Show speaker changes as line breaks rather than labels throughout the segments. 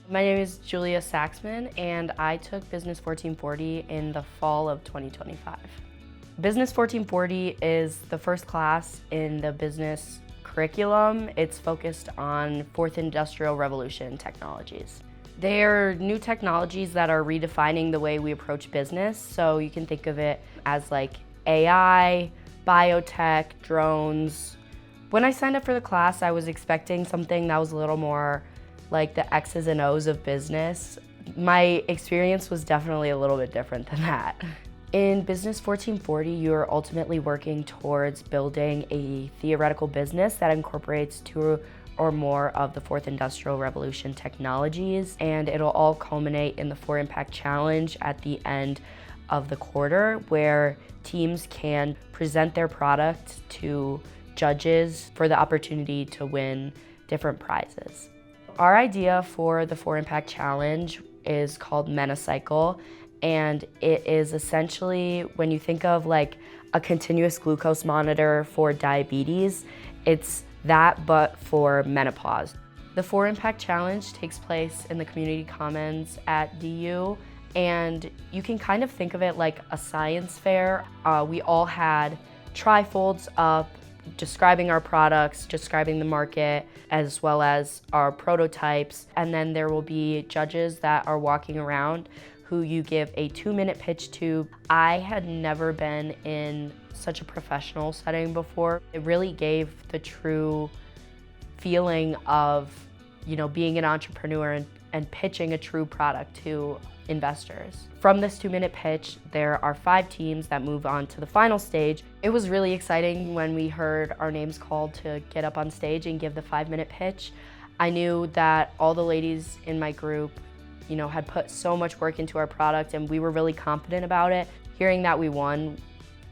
My name is Julia Saxman, and I took Business 1440 in the fall of 2025. Business 1440 is the first class in the business curriculum. It's focused on fourth industrial revolution technologies. They're new technologies that are redefining the way we approach business, so you can think of it as like AI, biotech, drones. When I signed up for the class, I was expecting something that was a little more like the X's and O's of business. My experience was definitely a little bit different than that. In Business 1440, you're ultimately working towards building a theoretical business that incorporates two or more of the fourth industrial revolution technologies, and it'll all culminate in the 4impact challenge at the end of the quarter, where teams can present their product to judges for the opportunity to win different prizes. Our idea for the 4impact challenge is called MenoCycle, and it is essentially, when you think of like a continuous glucose monitor for diabetes, it's that but for menopause. The 4impact challenge takes place in the community commons at DU, and you can kind of think of it like a science fair. We all had trifolds up describing our products, describing the market, as well as our prototypes. And then there will be judges that are walking around who you give a 2-minute pitch to. I had never been in such a professional setting before. It really gave the true feeling of, being an entrepreneur and pitching a true product to investors. From this 2-minute pitch, there are 5 teams that move on to the final stage. It was really exciting when we heard our names called to get up on stage and give the 5-minute pitch. I knew that all the ladies in my group, had put so much work into our product, and we were really confident about it. Hearing that we won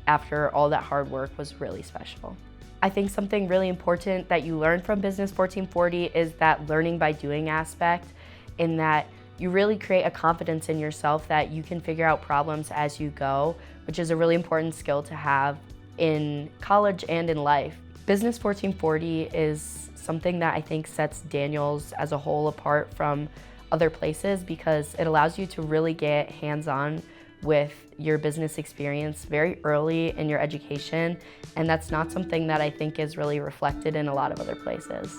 after all that hard work was really special. I think something really important that you learn from Business 1440 is that learning by doing aspect, in that you really create a confidence in yourself that you can figure out problems as you go, which is a really important skill to have in college and in life. Business 1440 is something that I think sets Daniels as a whole apart from other places, because it allows you to really get hands-on with your business experience very early in your education, and that's not something that I think is really reflected in a lot of other places.